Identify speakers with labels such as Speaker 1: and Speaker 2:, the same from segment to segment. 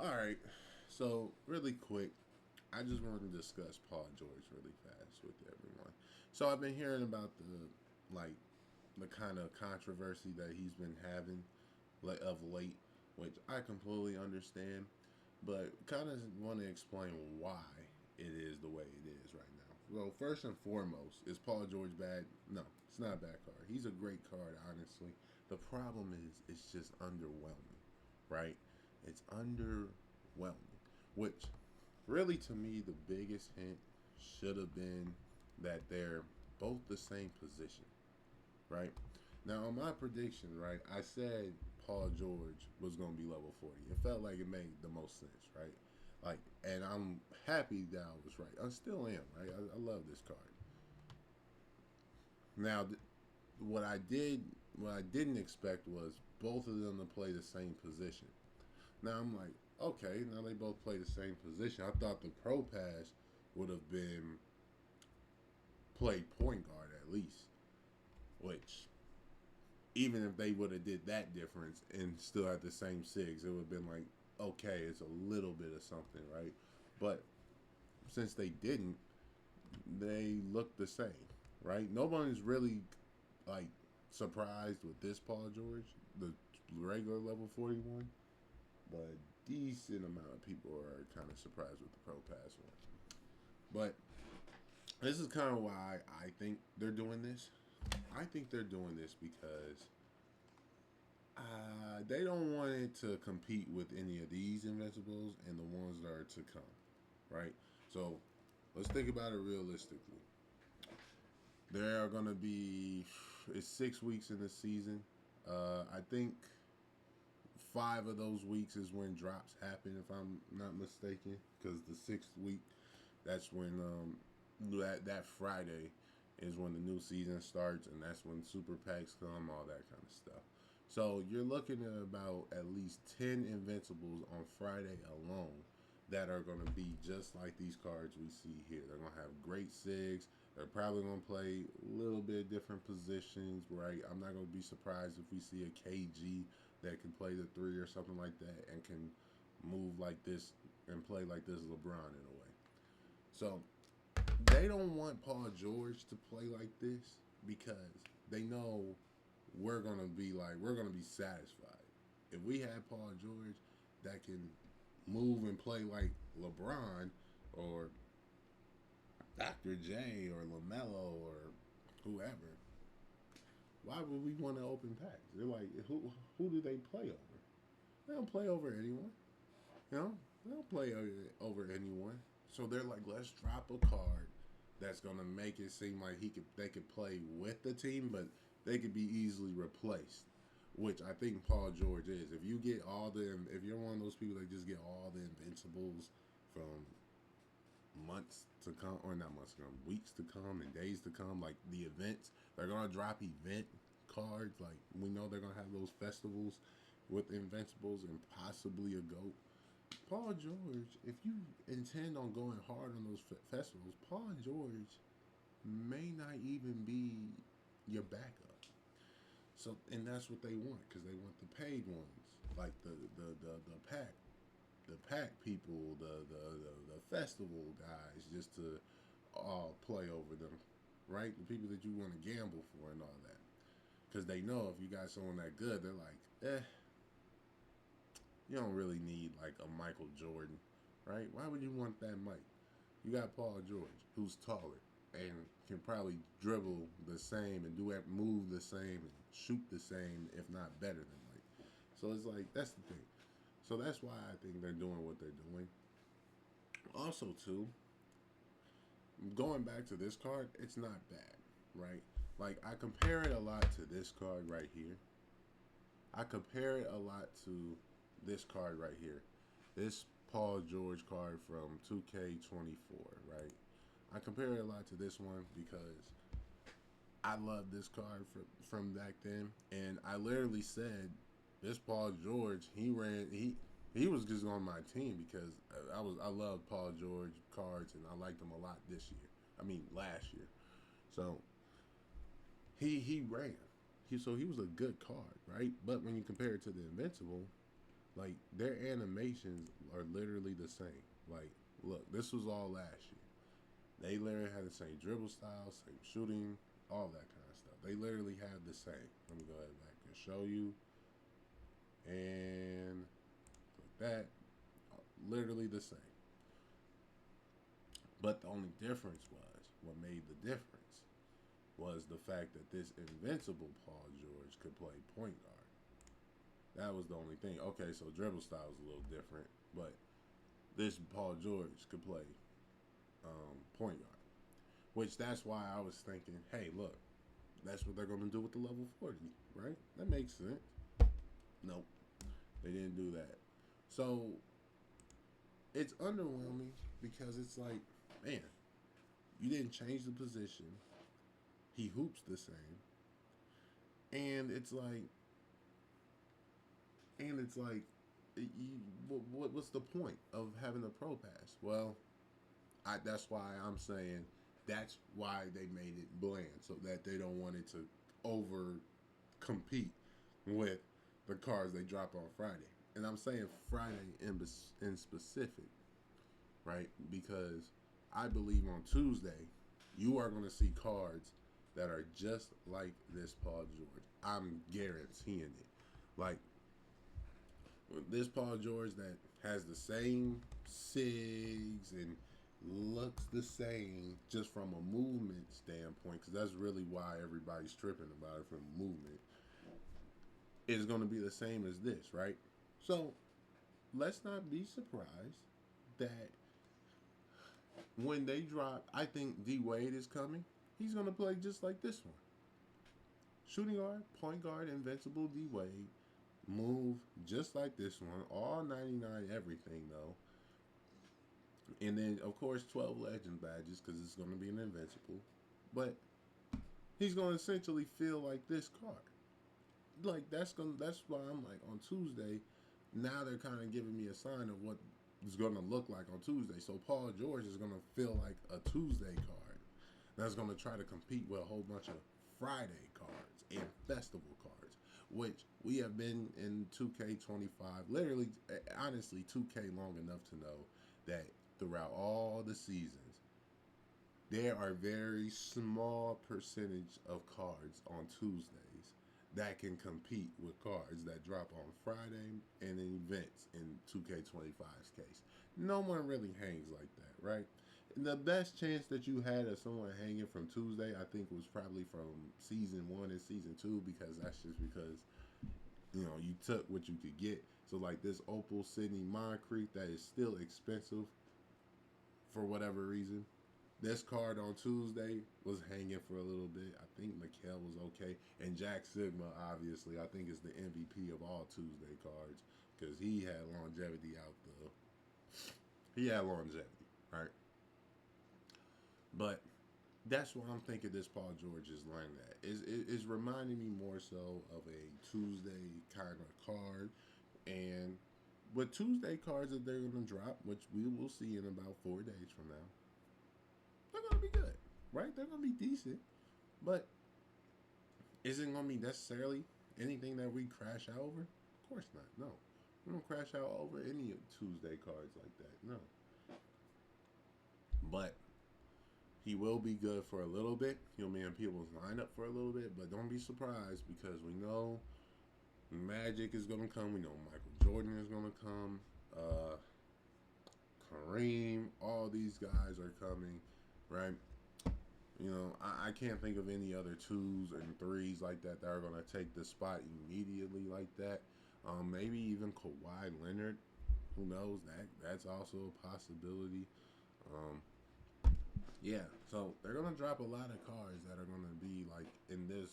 Speaker 1: All right. So really quick, I just wanted to discuss Paul George really fast with everyone. So I've been hearing about like the kind of controversy that he's been having of late, which I completely understand, but kind of want to explain why it is the way it is right now. Well, first and foremost, is Paul George bad? No, it's not a bad card. He's a great card, honestly. The problem is it's just underwhelming, right? It's underwhelming, which really to me the biggest hint should have been that they're both the same position, right? Now, on my prediction, right, I said Paul George was going to be level 40. It felt like it made the most sense, right? Like, and I'm happy that I was right. I still am, right? I love this card. Now, what I did, what I didn't expect was both of them to play the same position. Now I'm like, okay, now they both play the same position. I thought the pro pass would have been played point guard at least, which even if they would have did that difference and still had the same six, it would have been like, okay, it's a little bit of something, right? But since they didn't, they look the same, right? Nobody's really like surprised with this Paul George, the regular level 41, but a decent amount of people are kind of surprised with the Pro Pass one. But this is kind of why I think they're doing this. I think they're doing this because they don't want it to compete with any of these Invincibles and the ones that are to come, right? So let's think about it realistically. There are going to be it's 6 weeks in the season. I think 5 of those weeks is when drops happen, if I'm not mistaken, because the 6th week, that's when that Friday is when the new season starts, and that's when super packs come, all that kind of stuff. So you're looking at about at least 10 Invincibles on Friday alone that are going to be just like these cards we see here. They're going to have great SIGs. They're probably going to play a little bit different positions, right? I'm not going to be surprised if we see a KG that can play the three or something like that and can move like this and play like this LeBron in a way. So they don't want Paul George to play like this because they know we're gonna be satisfied. If we had Paul George that can move and play like LeBron or Dr. J or LaMelo or whoever, why would we want to open packs? They're like, who do they play over? They don't play over anyone. You know, they don't play over anyone. So they're like, let's drop a card that's gonna make it seem like they could play with the team, but they could be easily replaced. Which I think Paul George is. If you're one of those people that just get all the invincibles from months to come, or not months to come, weeks to come, and days to come, like the events, they're gonna drop event cards. Like we know they're gonna have those festivals with invincibles and possibly a goat. Paul George, if you intend on going hard on those festivals, Paul George may not even be your backup. So, and that's what they want because they want the paid ones, like the pack people, the festival guys, just to all play over them, right? The people that you want to gamble for and all that, because they know if you got someone that good, they're like, you don't really need like a Michael Jordan, right? Why would you want that Mike? You got Paul George, who's taller and can probably dribble the same and do that move the same and shoot the same, if not better than Mike. So it's like that's the thing. So that's why I think they're doing what they're doing. Also, too, going back to this card, it's not bad, right? Like I compare it a lot to this card right here. I compare it a lot to this card right here. This Paul George card from 2K24, right? I compare it a lot to this one because I love this card from back then, and I literally said this Paul George. He was just on my team because I loved Paul George cards and I liked him a lot this year. I mean last year. So he ran. He was a good card, right? But when you compare it to the Invincible, Like their animations are literally the same. Like, look, this was all last year. They literally had the same dribble style, same shooting, all that kind of stuff. They literally have the same. Let me go ahead back and show you. And like that, literally the same. But the only difference was what made the difference was the fact that this invincible Paul George could play point guard. That was the only thing. Okay, so dribble style was a little different, but this Paul George could play point guard. Which that's why I was thinking, hey, look, that's what they're going to do with the level 40, right? That makes sense. Nope, they didn't do that. So it's underwhelming because it's like, man, you didn't change the position. He hoops the same, and it's like, what's the point of having a pro pass? Well, that's why I'm saying that's why they made it bland so that they don't want it to over compete with the cards they drop on Friday. And I'm saying Friday in specific, right? Because I believe on Tuesday you are going to see cards that are just like this Paul George. I'm guaranteeing it. Like this Paul George that has the same SIGs and looks the same just from a movement standpoint, because that's really why everybody's tripping about it from movement, is going to be the same as this, right? So let's not be surprised that when they drop, I think D Wade is coming. He's going to play just like this one. Shooting guard, point guard, invincible D Wade. Move just like this one. All 99 everything, though. And then, of course, 12 legend badges because it's going to be an invincible. But he's going to essentially feel like this card. Like, that's why I'm like, on Tuesday, now they're kind of giving me a sign of what it's going to look like on Tuesday. So Paul George is going to feel like a Tuesday card that's going to try to compete with a whole bunch of Friday cards and festival cards, which we have been in 2K25, literally, honestly, 2K long enough to know that throughout all the seasons, there are very small percentage of cards on Tuesdays that can compete with cards that drop on Friday and in events in 2K25's case. No one really hangs like that, right? And the best chance that you had of someone hanging from Tuesday, I think, was probably from season 1 and season 2, because that's just because, you know, you took what you could get. So like this Opal Sydney Moncrief that is still expensive for whatever reason. This card on Tuesday was hanging for a little bit. I think Mikhail was okay. And Jack Sigma, obviously, I think is the MVP of all Tuesday cards, because he had longevity out the... He had longevity, right? But that's why I'm thinking this Paul George is line that. Is reminding me more so of a Tuesday kind of card. And with Tuesday cards that they're going to drop, which we will see in about 4 days from now, they're going to be good, right? They're going to be decent. But is it going to be necessarily anything that we crash out over? Of course not. No. We don't crash out over any Tuesday cards like that. No. But he will be good for a little bit. He'll be in people's lineup for a little bit. But don't be surprised, because we know Magic is going to come. We know Michael Jordan is going to come. Kareem, all these guys are coming, right? You know, I can't think of any other 2s and 3s like that are going to take the spot immediately like that. Maybe even Kawhi Leonard. Who knows? That's also a possibility. Yeah, so they're going to drop a lot of cards that are going to be like in this,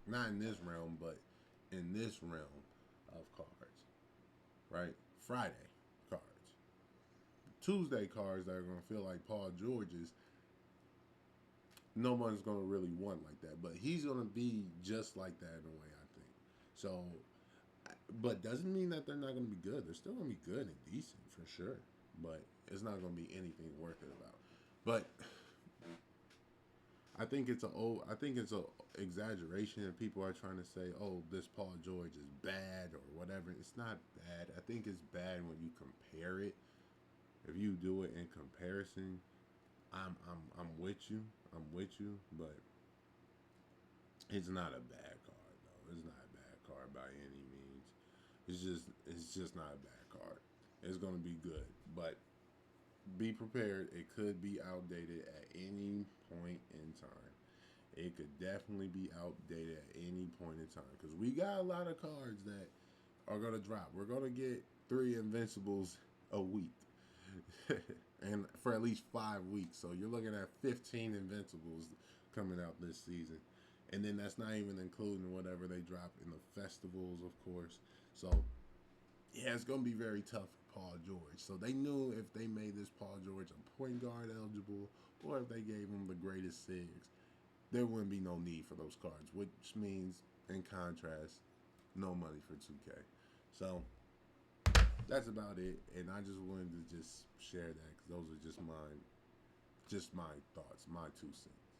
Speaker 1: not in this realm, but in this realm of cards, right? Friday cards. Tuesday cards that are going to feel like Paul George's, no one's going to really want like that. But he's going to be just like that in a way, I think. So, but doesn't mean that they're not going to be good. They're still going to be good and decent for sure. But it's not going to be anything worth it about. But I think it's a exaggeration, and people are trying to say, "Oh, this Paul George is bad" or whatever. It's not bad. I think it's bad when you compare it. If you do it in comparison, I'm with you. I'm with you, but it's not a bad card though. It's not a bad card by any means. It's just not a bad card. It's gonna be good, but be prepared. It could be outdated at any point in time. It could definitely be outdated at any point in time because we got a lot of cards that are gonna drop. We're gonna get three Invincibles a week, and for at least 5 weeks. So you're looking at 15 Invincibles coming out this season, and then that's not even including whatever they drop in the festivals, of course. So yeah, it's gonna be very tough for Paul George. So they knew if they made this Paul George a point guard eligible, or if they gave him the greatest SIGs, there wouldn't be no need for those cards. Which means, in contrast, no money for 2K. So that's about it. And I just wanted to just share that because those are just my thoughts, my 2 cents.